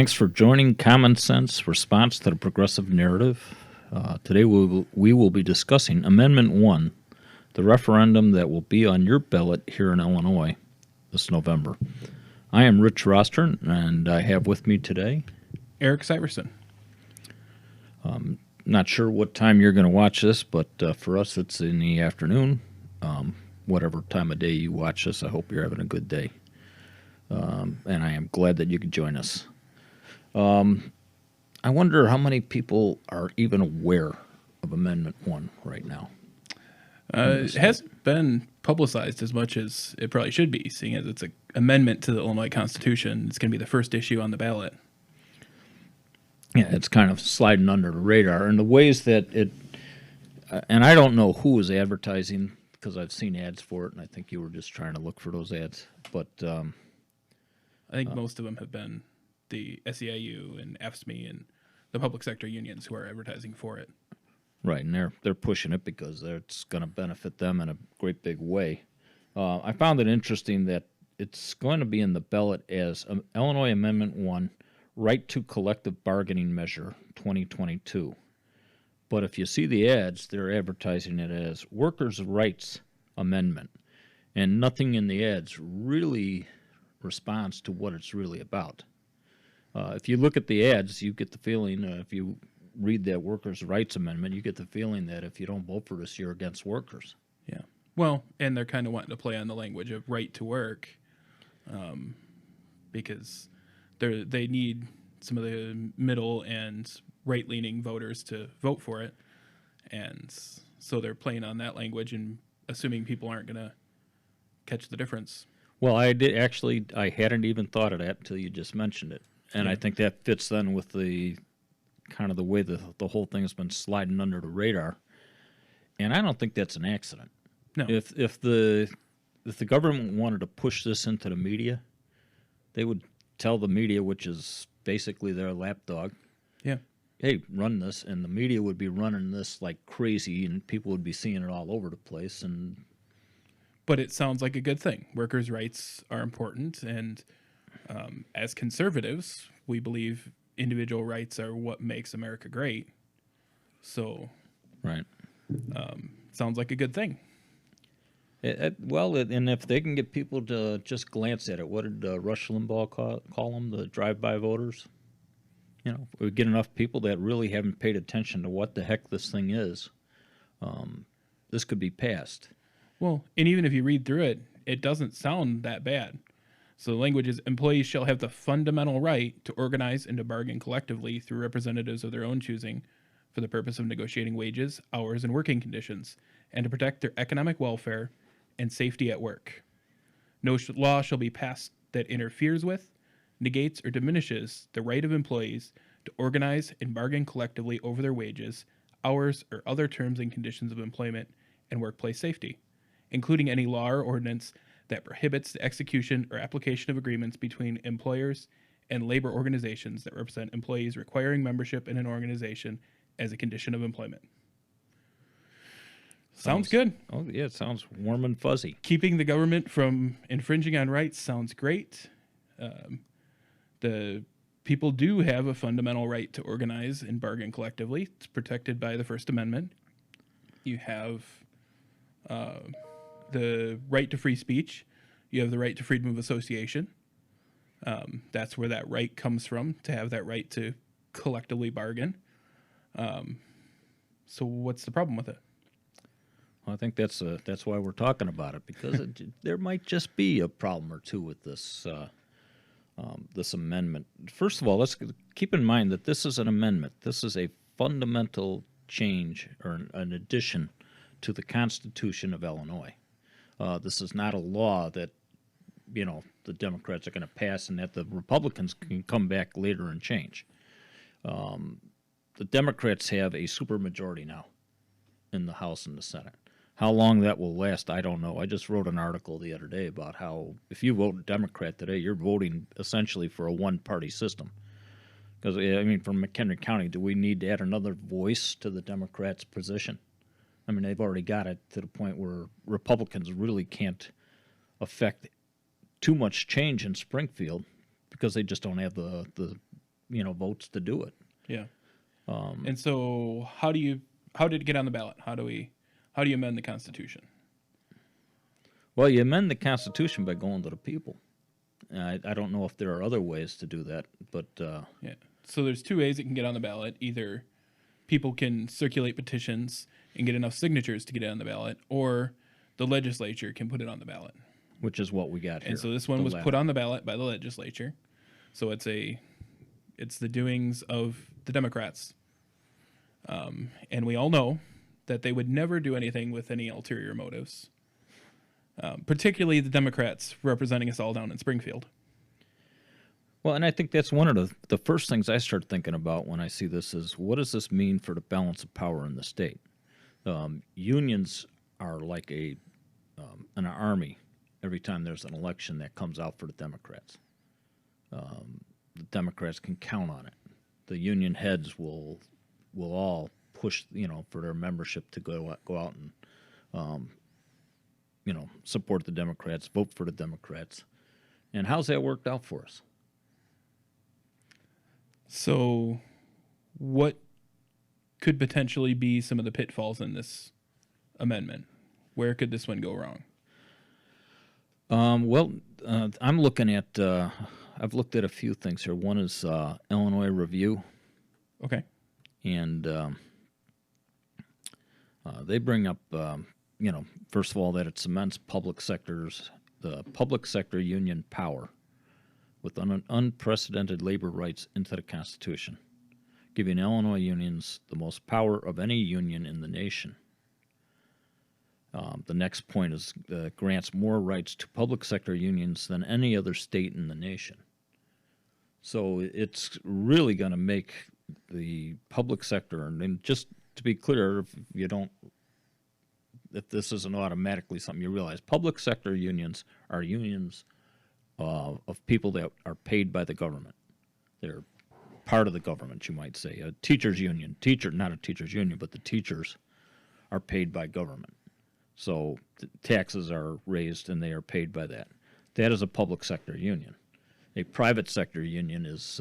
Thanks for joining Common Sense Response to the Progressive Narrative. Today we will be discussing Amendment 1, the referendum that will be on your ballot here in Illinois this November. I am Rich Rostern, and I have with me today Eric Syverson. Not sure what time you're going to watch this, but for us it's in the afternoon. Whatever time of day you watch this, I hope you're having a good day. And I am glad that you could join us. I wonder how many people are even aware of Amendment 1 right now. It hasn't been publicized as much as it probably should be, seeing as it's an amendment to the Illinois Constitution. It's going to be the first issue on the ballot. Yeah, it's kind of sliding under the radar. And the ways that it, and I don't know who is advertising because I've seen ads for it, and I think you were just trying to look for those ads. But I think most of them have been the SEIU and AFSCME and the public sector unions who are advertising for it. Right, and they're pushing it because it's going to benefit them in a great big way. I found it interesting that it's going to be in the ballot as Illinois Amendment 1, Right to Collective Bargaining Measure 2022. But if you see the ads, they're advertising it as Workers' Rights Amendment. And nothing in the ads really responds to what it's really about. If you look at the ads, you get the feeling, if you read that Workers' Rights Amendment, you get the feeling that if you don't vote for this, you're against workers. Yeah. Well, and they're kind of wanting to play on the language of right to work because they need some of the middle and right-leaning voters to vote for it. And so they're playing on that language and assuming people aren't going to catch the difference. Well, I hadn't even thought of that until you just mentioned it. And I think that fits then with the kind of the way the whole thing has been sliding under the radar. And I don't think that's an accident. No. If the government wanted to push this into the media, they would tell the media, which is basically their lapdog, yeah, hey, run this, and the media would be running this like crazy, and people would be seeing it all over the place. But it sounds like a good thing. Workers' rights are important, and as conservatives, we believe individual rights are what makes America great. So, right, sounds like a good thing. And if they can get people to just glance at it, what did Rush Limbaugh call them? The drive-by voters? You know, if we get enough people that really haven't paid attention to what the heck this thing is, this could be passed. Well, and even if you read through it, it doesn't sound that bad. So the language is, employees shall have the fundamental right to organize and to bargain collectively through representatives of their own choosing for the purpose of negotiating wages, hours, and working conditions, and to protect their economic welfare and safety at work. No law shall be passed that interferes with, negates, or diminishes the right of employees to organize and bargain collectively over their wages, hours, or other terms and conditions of employment and workplace safety, including any law or ordinance that prohibits the execution or application of agreements between employers and labor organizations that represent employees requiring membership in an organization as a condition of employment. Sounds good. Oh, yeah, it sounds warm and fuzzy. Keeping the government from infringing on rights sounds great. The people do have a fundamental right to organize and bargain collectively. It's protected by the First Amendment. You have the right to free speech. You have the right to freedom of association. That's where that right comes from, to have that right to collectively bargain. So what's the problem with it? Well, I think that's why we're talking about it, because there might just be a problem or two with this this amendment. First of all, let's keep in mind that this is an amendment. This is a fundamental change or an addition to the Constitution of Illinois. This is not a law that, the Democrats are going to pass and that the Republicans can come back later and change. The Democrats have a supermajority now in the House and the Senate. How long that will last, I don't know. I just wrote an article the other day about how if you vote Democrat today, you're voting essentially for a one-party system. Because, from McHenry County, do we need to add another voice to the Democrats' position? They've already got it to the point where Republicans really can't affect too much change in Springfield because they just don't have the votes to do it. Yeah. And so how did it get on the ballot? How do you amend the Constitution? Well, you amend the Constitution by going to the people. I don't know if there are other ways to do that, but Yeah. So there's two ways it can get on the ballot. Either people can circulate petitions and get enough signatures to get it on the ballot, or the legislature can put it on the ballot. which is what we got here. And so this one the was latter. put on the ballot by the legislature. So it's the doings of the Democrats. And we all know that they would never do anything with any ulterior motives. Particularly the Democrats representing us all down in Springfield. Well, and I think that's one of the first things I start thinking about when I see this is, what does this mean for the balance of power in the state? Unions are like an army every time there's an election that comes out for the Democrats. The Democrats can count on it. The union heads will all push, for their membership to go out and, support the Democrats, vote for the Democrats. And how's that worked out for us? So what could potentially be some of the pitfalls in this amendment? Where could this one go wrong? I'm looking at, I've looked at a few things here. One is Illinois Review, Okay. and they bring up, first of all, that it cements the public sector union power with unprecedented labor rights into the Constitution, giving Illinois unions the most power of any union in the nation. The next point is grants more rights to public sector unions than any other state in the nation. So it's really going to make the public sector, and just to be clear, if this isn't automatically something you realize, public sector unions are unions of people that are paid by the government. They're part of the government, you might say. A teacher's union, not a teacher's union, but the teachers are paid by government. So taxes are raised and they are paid by that. That is a public sector union. A private sector union is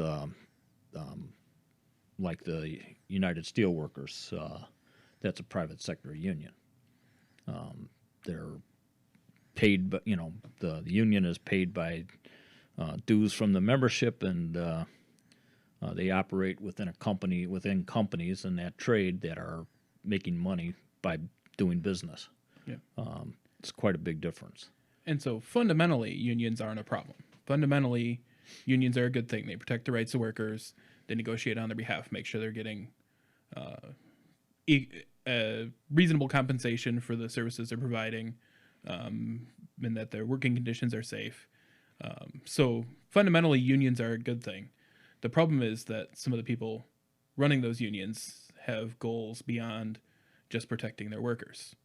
like the United Steelworkers. That's a private sector union. They're paid, but the union is paid by dues from the membership, and they operate within companies in that trade that are making money by doing business. Yeah. It's quite a big difference. And so fundamentally, unions aren't a problem. Fundamentally, unions are a good thing. They protect the rights of workers. They negotiate on their behalf, make sure they're getting reasonable compensation for the services they're providing, and that their working conditions are safe. So fundamentally, unions are a good thing. The problem is that some of the people running those unions have goals beyond just protecting their workers.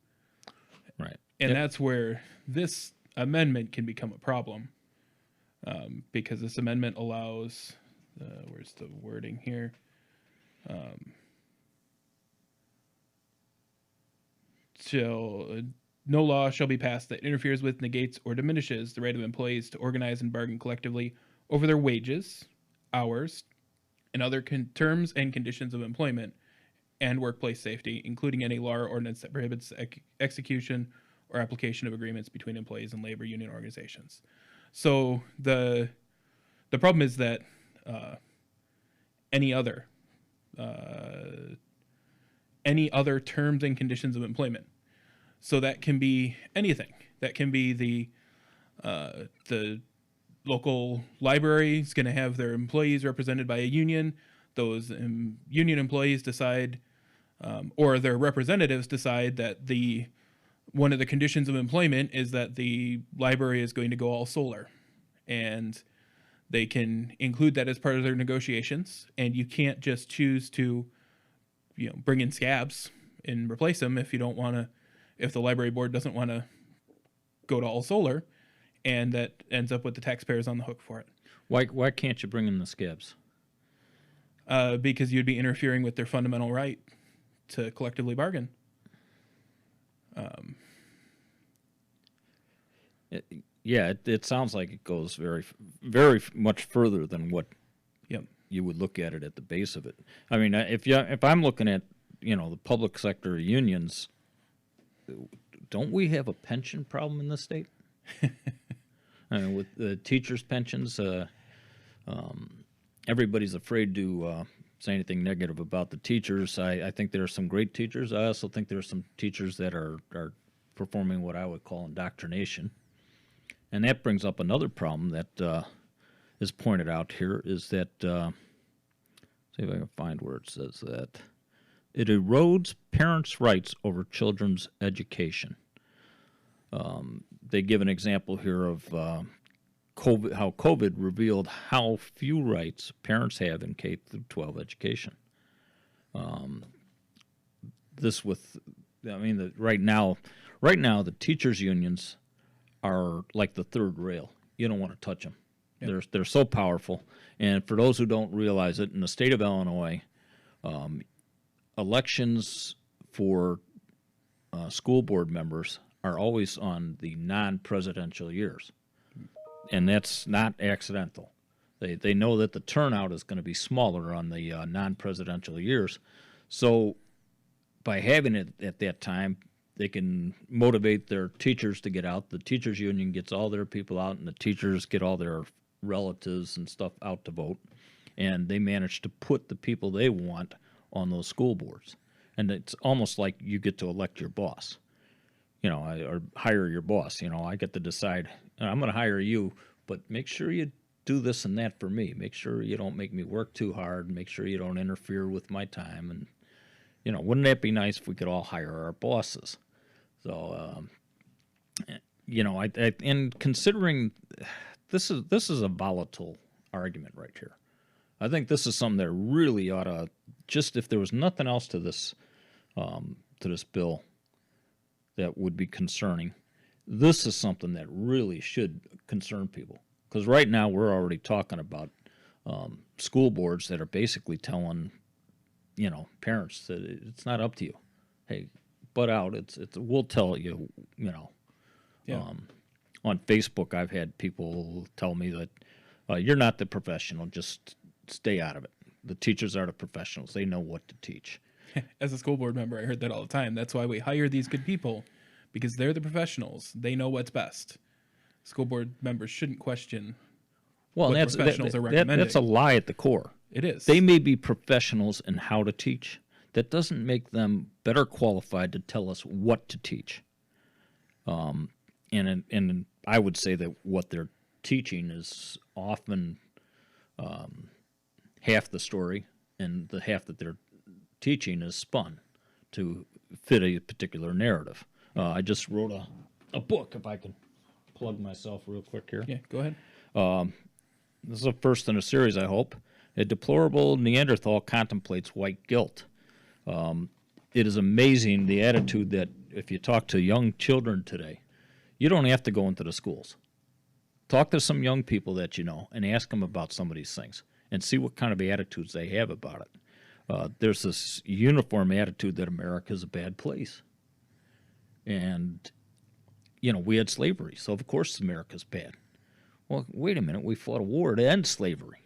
Right. And that's where this amendment can become a problem, because this amendment allows, where's the wording here? No law shall be passed that interferes with, negates, or diminishes the right of employees to organize and bargain collectively over their wages, hours, and other terms and conditions of employment and workplace safety, including any law or ordinance that prohibits execution or application of agreements between employees and labor union organizations. So the problem is that any other terms and conditions of employment. So that can be anything. That can be the local library is going to have their employees represented by a union. Those union employees decide, or their representatives decide, that one of the conditions of employment is that the library is going to go all solar, and they can include that as part of their negotiations. And you can't just choose to, bring in scabs and replace them if the library board doesn't want to go to all solar, and that ends up with the taxpayers on the hook for it. Why can't you bring in the scabs? Because you'd be interfering with their fundamental right to collectively bargain. It sounds like it goes very, very much further than what Yep. you would look at it at the base of it. I mean, if I'm looking at the public sector unions, don't we have a pension problem in this state? I mean, with the teachers' pensions, everybody's afraid to say anything negative about the teachers. I think there are some great teachers. I also think there are some teachers that are performing what I would call indoctrination. And that brings up another problem that is pointed out here, is that, see if I can find where it says that, it erodes parents' rights over children's education. They give an example here of COVID, how COVID revealed how few rights parents have in K through 12 education. Right now the teachers' unions are like the third rail. You don't want to touch them. Yep. They're so powerful. And for those who don't realize it, in the state of Illinois, elections for school board members are always on the non-presidential years. And that's not accidental. They know that the turnout is going to be smaller on the non-presidential years. So by having it at that time, they can motivate their teachers to get out. The teachers union gets all their people out, and the teachers get all their relatives and stuff out to vote. And they manage to put the people they want on those school boards. And it's almost like you get to elect your boss. Or hire your boss. I get to decide, I'm going to hire you, but make sure you do this and that for me. Make sure you don't make me work too hard. Make sure you don't interfere with my time. And, wouldn't that be nice if we could all hire our bosses? So, and considering this is a volatile argument right here. I think this is something that really ought to, just if there was nothing else to this bill that would be concerning, this is something that really should concern people. Because right now we're already talking about school boards that are basically telling, parents that it's not up to you. Hey, butt out. We'll tell you. Yeah. On Facebook, I've had people tell me that you're not the professional. Just stay out of it. The teachers are the professionals. They know what to teach. As a school board member, I heard that all the time. That's why we hire these good people, because they're the professionals. They know what's best. School board members shouldn't question what professionals are recommending. That's a lie at the core. It is. They may be professionals in how to teach. That doesn't make them better qualified to tell us what to teach. And I would say that what they're teaching is often half the story, and the half that they're teaching is spun to fit a particular narrative. I just wrote a book, if I can plug myself real quick here. Yeah, go ahead. This is a first in a series, I hope. A deplorable Neanderthal contemplates white guilt. It is amazing the attitude that if you talk to young children today, you don't have to go into the schools. Talk to some young people that you know and ask them about some of these things and see what kind of attitudes they have about it. There's this uniform attitude that America is a bad place. And, we had slavery, so of course America's bad. Well, wait a minute, we fought a war to end slavery.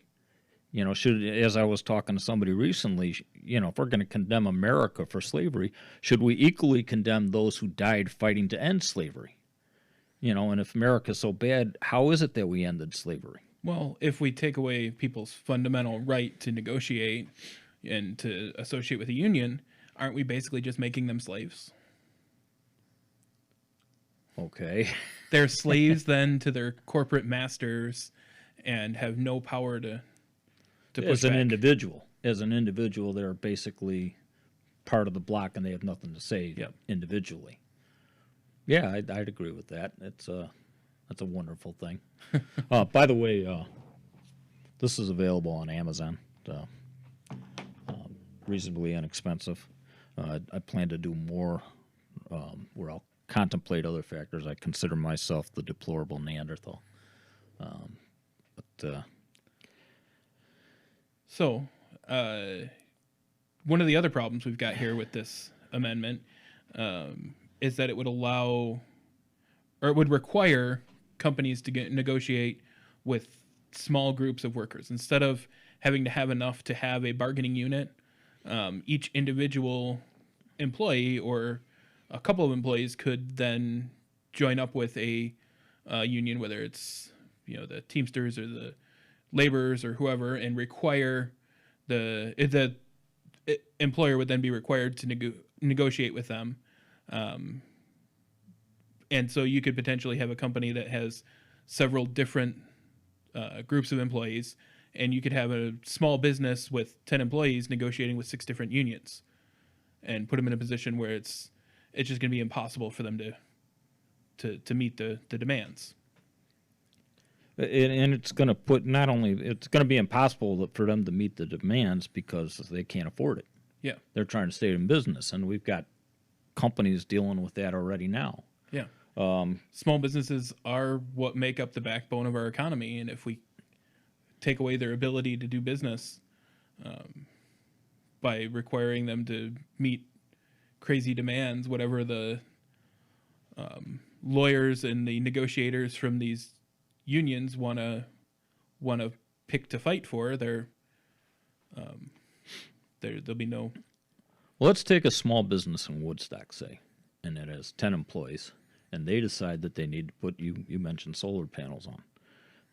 As I was talking to somebody recently, if we're going to condemn America for slavery, should we equally condemn those who died fighting to end slavery? And if America's so bad, how is it that we ended slavery? Well, if we take away people's fundamental right to negotiate and to associate with a union, aren't we basically just making them slaves? Okay. They're slaves then to their corporate masters and have no power to push as an back. As an individual, they're basically part of the block and they have nothing to say individually. Yeah, I'd agree with that. That's a wonderful thing. By the way, this is available on Amazon. Reasonably inexpensive. I plan to do more where I'll contemplate other factors. I consider myself the deplorable Neanderthal. So, one of the other problems we've got here with this amendment is that it would allow, or it would require companies to negotiate with small groups of workers instead of having to have enough to have a bargaining unit. Each individual employee or a couple of employees could then join up with a union, whether it's the Teamsters or the laborers or whoever, and require the employer would then be required to negotiate with them. And so you could potentially have a company that has several different groups of employees, and you could have a small business with 10 employees negotiating with 6 different unions, and put them in a position where it's just going to be impossible for them to meet the demands. And it's going to put it's going to be impossible for them to meet the demands because they can't afford it. Yeah. They're trying to stay in business, and we've got companies dealing with that already now. Yeah. Small businesses are what make up the backbone of our economy, and if we take away their ability to do business by requiring them to meet crazy demands, whatever the lawyers and the negotiators from these unions want to pick to fight for, there'll be no. Well, let's take a small business in Woodstock, say, and it has 10 employees, and they decide that they need to put, you mentioned solar panels on.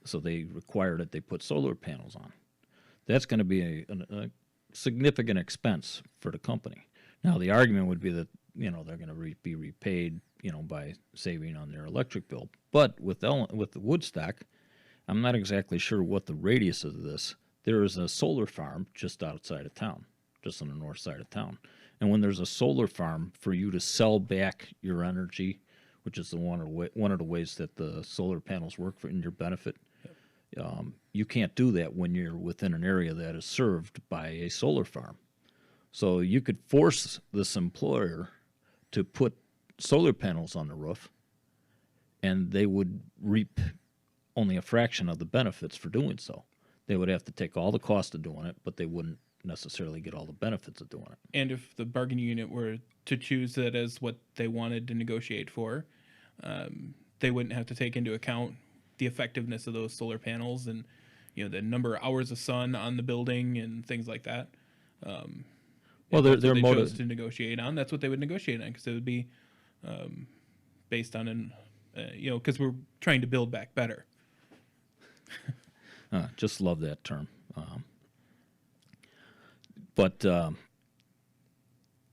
So they require that they put solar panels on. That's going to be a significant expense for the company. Now, the argument would be that, they're going to be repaid, by saving on their electric bill. But with the Woodstock, I'm not exactly sure what the radius of this. There is a solar farm just outside of town, just on the north side of town. And when there's a solar farm, for you to sell back your energy, which is one of the ways that the solar panels work in your benefit, you can't do that when you're within an area that is served by a solar farm. So you could force this employer to put solar panels on the roof, and they would reap only a fraction of the benefits for doing so. They would have to take all the cost of doing it, but they wouldn't necessarily get all the benefits of doing it. And if the bargaining unit were to choose that as what they wanted to negotiate for, they wouldn't have to take into account the effectiveness of those solar panels and the number of hours of sun on the building and things like that. Well, they're chose to negotiate on. That's what they would negotiate on, because it would be based on because we're trying to build back better. Just love that term. But and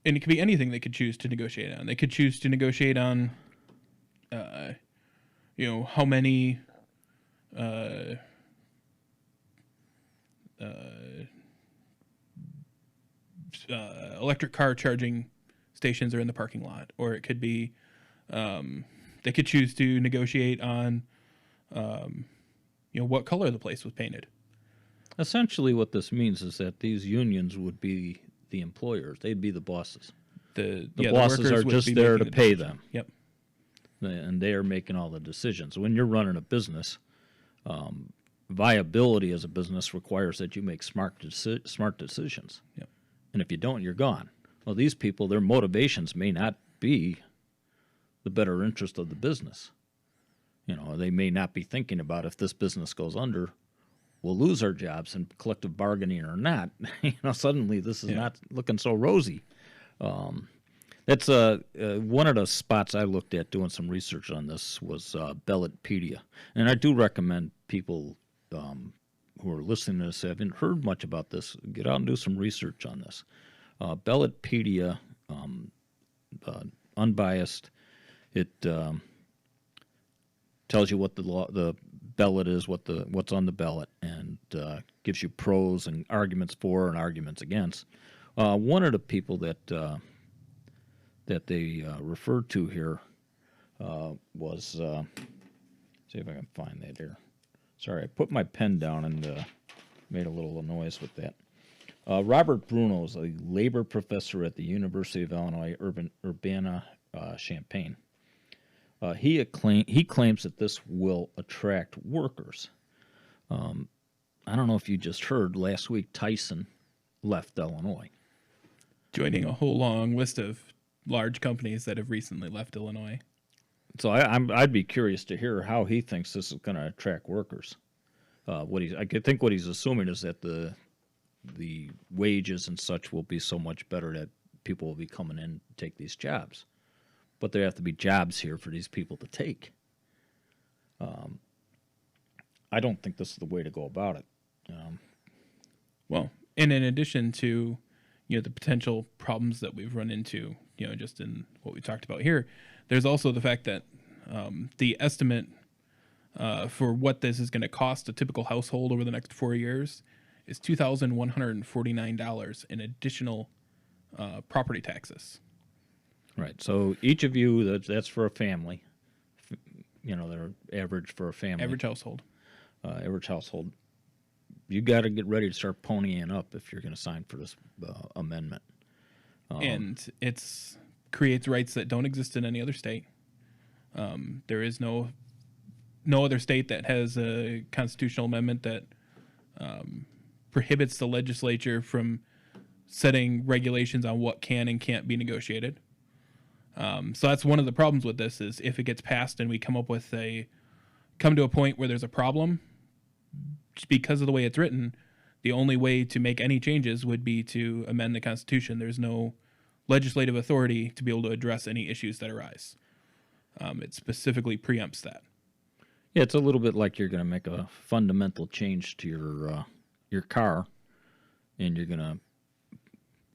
it could be anything they could choose to negotiate on. They could choose to negotiate on, how many electric car charging stations are in the parking lot, or it could be they could choose to negotiate on what color the place was painted. Essentially what this means is that these unions would be the employers. They'd be the bosses. The bosses are just there to pay them. Yep. And they are making all the decisions. When you're running a business, viability as a business requires that you make smart decisions. Yep. And if you don't, you're gone. Well, these people, their motivations may not be the better interest of the business. They may not be thinking about, if this business goes under, we'll lose our jobs, and collective bargaining or not, suddenly this is not looking so rosy. That's one of the spots I looked at doing some research on this was Ballotpedia. And I do recommend people who are listening to this, haven't heard much about this, get out and do some research on this. Ballotpedia, unbiased. It tells you what the ballot is, what's on the ballot, and gives you pros and arguments for and arguments against. One of the people that they referred to here was, see if I can find that here. Sorry, I put my pen down and made a little noise with that. Robert Bruno is a labor professor at the University of Illinois Urbana-Champaign. He claims that this will attract workers. I don't know if you just heard, last week Tyson left Illinois, joining a whole long list of large companies that have recently left Illinois. So I'd be curious to hear how he thinks this is going to attract workers. I think what he's assuming is that the the wages and such will be so much better that people will be coming in to take these jobs. But there have to be jobs here for these people to take. I don't think this is the way to go about it. Well, and in addition to, the potential problems that we've run into, just in what we talked about here, there's also the fact that the estimate for what this is going to cost a typical household over the next 4 years is $2,149 in additional property taxes. Right. So each of you, that's for a family. They're average for a family. Average household. Average household. You got to get ready to start ponying up if you're going to sign for this amendment. And creates rights that don't exist in any other state. There is no other state that has a constitutional amendment that prohibits the legislature from setting regulations on what can and can't be negotiated. So that's one of the problems with this is if it gets passed and we come to a point where there's a problem, just because of the way it's written, the only way to make any changes would be to amend the Constitution. There's no legislative authority to be able to address any issues that arise. It specifically preempts that. Yeah, it's a little bit like you're going to make a fundamental change to your car, and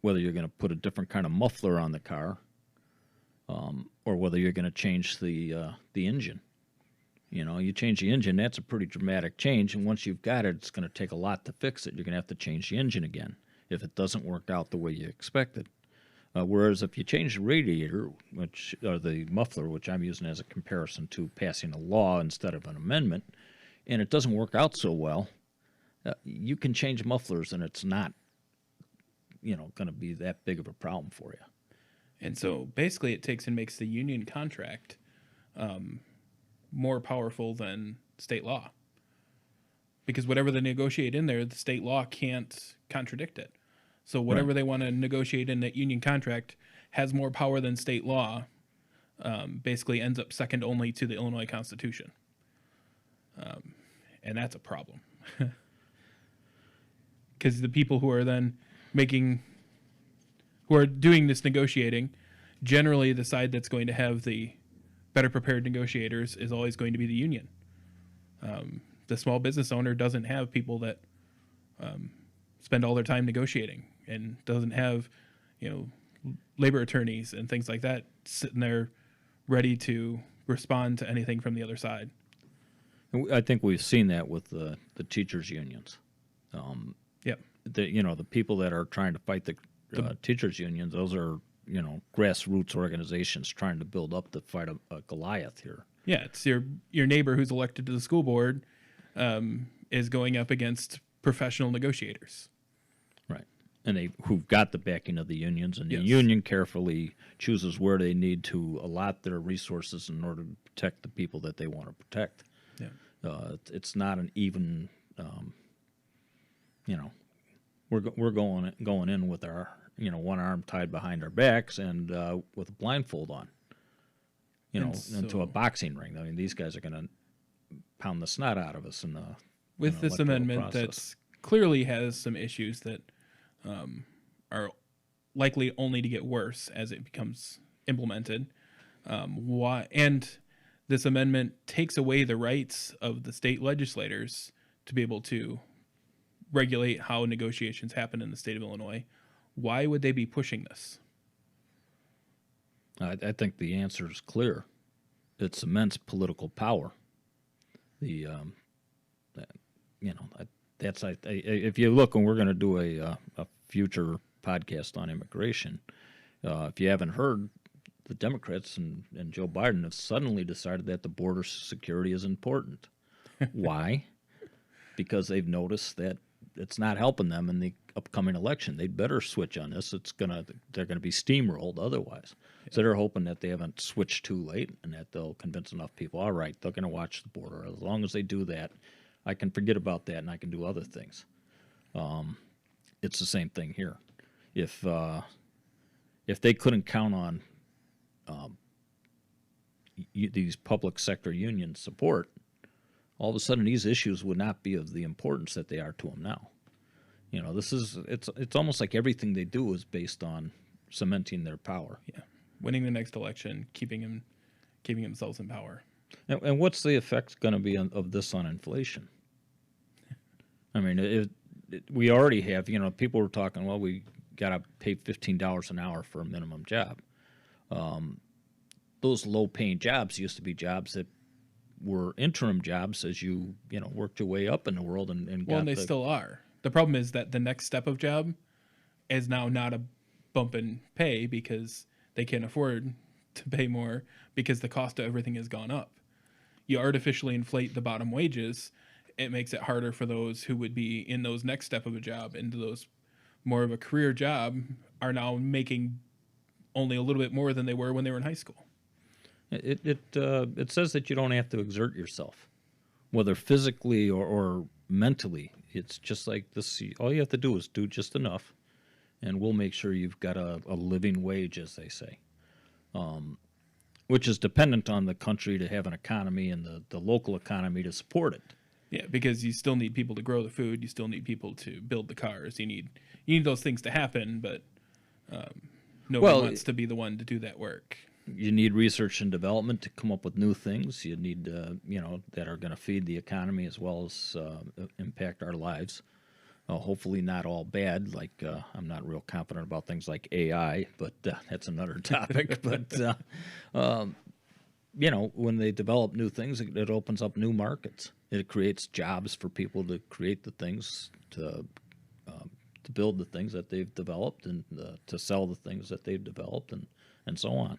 whether you're going to put a different kind of muffler on the car, or whether you're going to change the engine. You change the engine, that's a pretty dramatic change, and once you've got it, it's going to take a lot to fix it. You're going to have to change the engine again if it doesn't work out the way you expected. Whereas if you change the radiator, or the muffler, which I'm using as a comparison to passing a law instead of an amendment, and it doesn't work out so well, you can change mufflers, and it's not, going to be that big of a problem for you. And so basically it takes and makes the union contract more powerful than state law. Because whatever they negotiate in there, the state law can't contradict it. So whatever they want to negotiate in that union contract has more power than state law, basically ends up second only to the Illinois Constitution. And that's a problem. Because the people who are then who are doing this negotiating, generally the side that's going to have the better prepared negotiators is always going to be the union. The small business owner doesn't have people that spend all their time negotiating and doesn't have, labor attorneys and things like that sitting there ready to respond to anything from the other side. I think we've seen that with the teachers' unions. Yep. The people that are trying to fight the teachers' unions, those are, grassroots organizations trying to build up to fight a Goliath here. Yeah, it's your neighbor who's elected to the school board is going up against professional negotiators. Right. And who've got the backing of the unions, and the Yes. union carefully chooses where they need to allot their resources in order to protect the people that they want to protect. Yeah. It's not an even, we're going in with our, one arm tied behind our backs and with a blindfold on, into a boxing ring. I mean, these guys are going to pound the snot out of us in the with this electoral amendment process. that's clearly has some issues that are likely only to get worse as it becomes implemented. And this amendment takes away the rights of the state legislators to be able to regulate how negotiations happen in the state of Illinois. Why would they be pushing this? I think the answer is clear. It's immense political power. If you look, and we're going to do a future podcast on immigration, if you haven't heard, the Democrats and Joe Biden have suddenly decided that the border security is important. Why? Because they've noticed that it's not helping them in the upcoming election. They'd better switch on this. They're gonna be steamrolled otherwise. Yeah. So they're hoping that they haven't switched too late and that they'll convince enough people. All right, they're gonna watch the border. As long as they do that, I can forget about that and I can do other things. It's the same thing here. If they couldn't count on these public sector union support, all of a sudden these issues would not be of the importance that they are to them now. It's almost like everything they do is based on cementing their power. Yeah, winning the next election, keeping themselves in power. And what's the effect going to be of this on inflation? I mean, we already have, people were talking, well, we got to pay $15 an hour for a minimum job. Those low-paying jobs used to be jobs that were interim jobs as worked your way up in the world and Well, and they still are. The problem is that the next step of job is now not a bump in pay because they can't afford to pay more because the cost of everything has gone up. You artificially inflate the bottom wages. It makes it harder for those who would be in those next step of a job into those more of a career job are now making only a little bit more than they were when they were in high school. It says that you don't have to exert yourself, whether physically or mentally. It's just like this. All you have to do is do just enough, and we'll make sure you've got a living wage, as they say, which is dependent on the country to have an economy and the local economy to support it. Yeah, because you still need people to grow the food. You still need people to build the cars. You need those things to happen, but nobody wants to be the one to do that work. You need research and development to come up with new things. You need, that are going to feed the economy as well as impact our lives. Hopefully not all bad. Like I'm not real confident about things like AI, but that's another topic. But when they develop new things, it opens up new markets. It creates jobs for people to create the things to build the things that they've developed and to sell the things that they've developed and so on.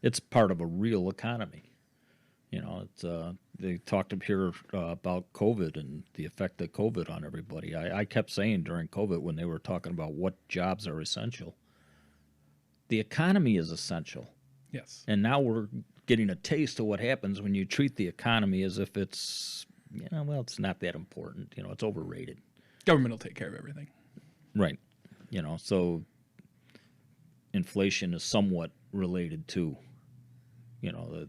It's part of a real economy. They talked up here about COVID and the effect of COVID on everybody. I kept saying during COVID when they were talking about what jobs are essential, the economy is essential. Yes. And now we're getting a taste of what happens when you treat the economy as if it's, it's not that important. It's overrated. Government will take care of everything. Right. So inflation is somewhat related to, the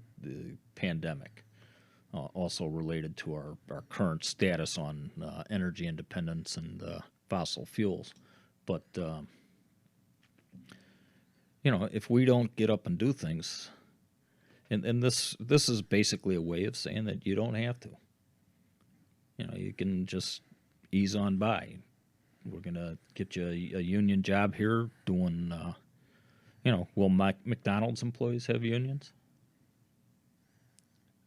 pandemic, also related to our current status on energy independence and fossil fuels. But, if we don't get up and do things, and this is basically a way of saying that you don't have to. You can just ease on by. We're going to get you a union job here doing, will McDonald's employees have unions?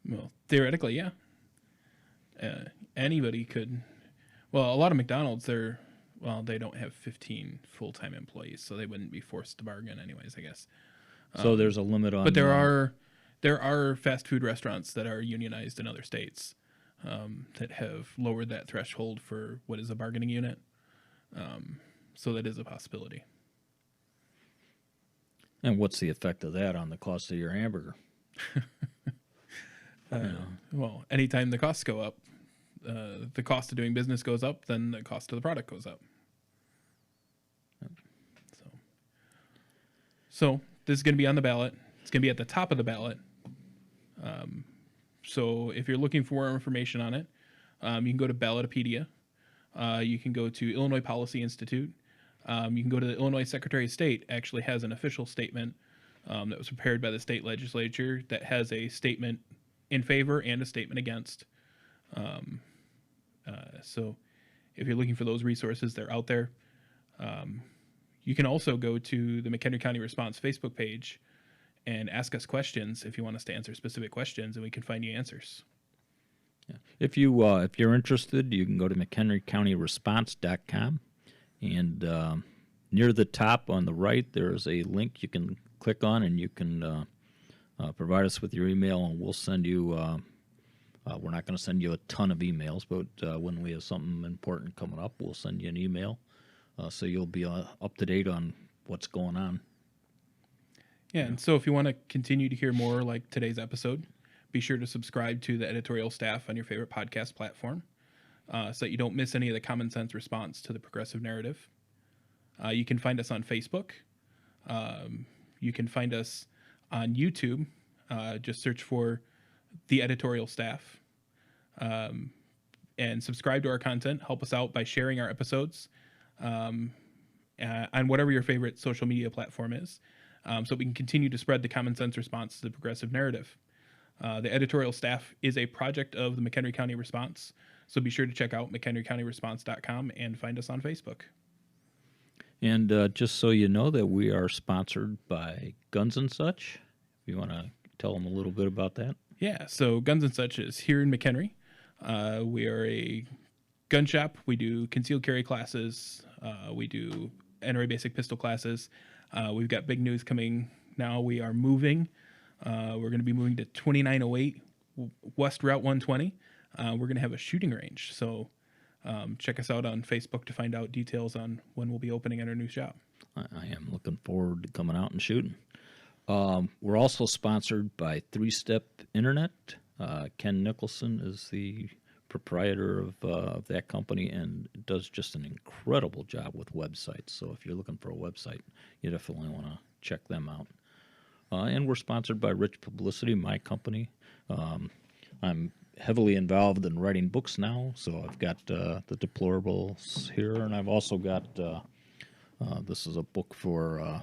Well, theoretically, yeah. Anybody could. Well, a lot of McDonald's, they don't have 15 full-time employees, so they wouldn't be forced to bargain anyways, I guess. So there's a limit on. But there are fast food restaurants that are unionized in other states that have lowered that threshold for what is a bargaining unit. So that is a possibility. And what's the effect of that on the cost of your hamburger? Well, anytime the costs go up, the cost of doing business goes up, then the cost of the product goes up. So this is going to be on the ballot. It's going to be at the top of the ballot. So if you're looking for more information on it, you can go to Ballotopedia. You can go to Illinois Policy Institute. You can go to the Illinois Secretary of State. Actually has an official statement that was prepared by the state legislature that has a statement in favor and a statement against. So if you're looking for those resources, they're out there. You can also go to the McHenry County Response Facebook page and ask us questions if you want us to answer specific questions, and we can find you answers. Yeah. If you're interested, you can go to McHenryCountyResponse.com, and near the top on the right, there's a link you can click on, and you can provide us with your email, and we'll send you. We're not going to send you a ton of emails, but when we have something important coming up, we'll send you an email, so you'll be up to date on what's going on. Yeah, and so if you want to continue to hear more like today's episode, be sure to subscribe to the editorial staff on your favorite podcast platform so that you don't miss any of the common sense response to the progressive narrative. You can find us on Facebook. You can find us on YouTube. Just search for the editorial staff. and subscribe to our content. Help us out by sharing our episodes on whatever your favorite social media platform is, so we can continue to spread the common sense response to the progressive narrative. The editorial staff is a project of the McHenry County Response, so be sure to check out McHenryCountyResponse.com and find us on Facebook. And just so you know that we are sponsored by Guns and Such. If you want to tell them a little bit about that. Yeah, so Guns and Such is here in McHenry. We are a gun shop. We do concealed carry classes. We do NRA basic pistol classes. We've got big news coming now. We are moving. We're going to be moving to 2908 West Route 120. We're going to have a shooting range. So check us out on Facebook to find out details on when we'll be opening at our new shop. I am looking forward to coming out and shooting. We're also sponsored by 3-Step Internet. Ken Nicholson is the proprietor of that company and does just an incredible job with websites. So if you're looking for a website, you definitely want to check them out. And we're sponsored by Rich Publicity, my company. I'm heavily involved in writing books now, so I've got The Deplorables here, and I've also got this is a book for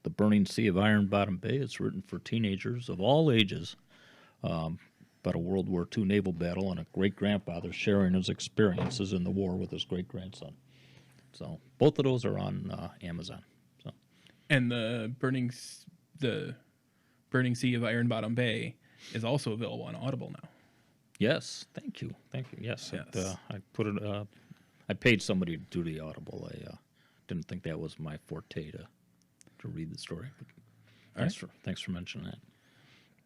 The Burning Sea of Iron Bottom Bay. It's written for teenagers of all ages about a World War II naval battle and a great-grandfather sharing his experiences in the war with his great-grandson. So both of those are on Amazon. So. And the Burning Sea of Iron Bottom Bay is also available on Audible now. Yes, thank you. Yes, I put it. I paid somebody to do the Audible. I didn't think that was my forte to read the story. But thanks for mentioning that.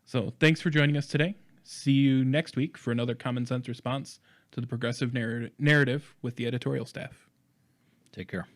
So thanks for joining us today. See you next week for another common sense response to the progressive narrative with the editorial staff. Take care.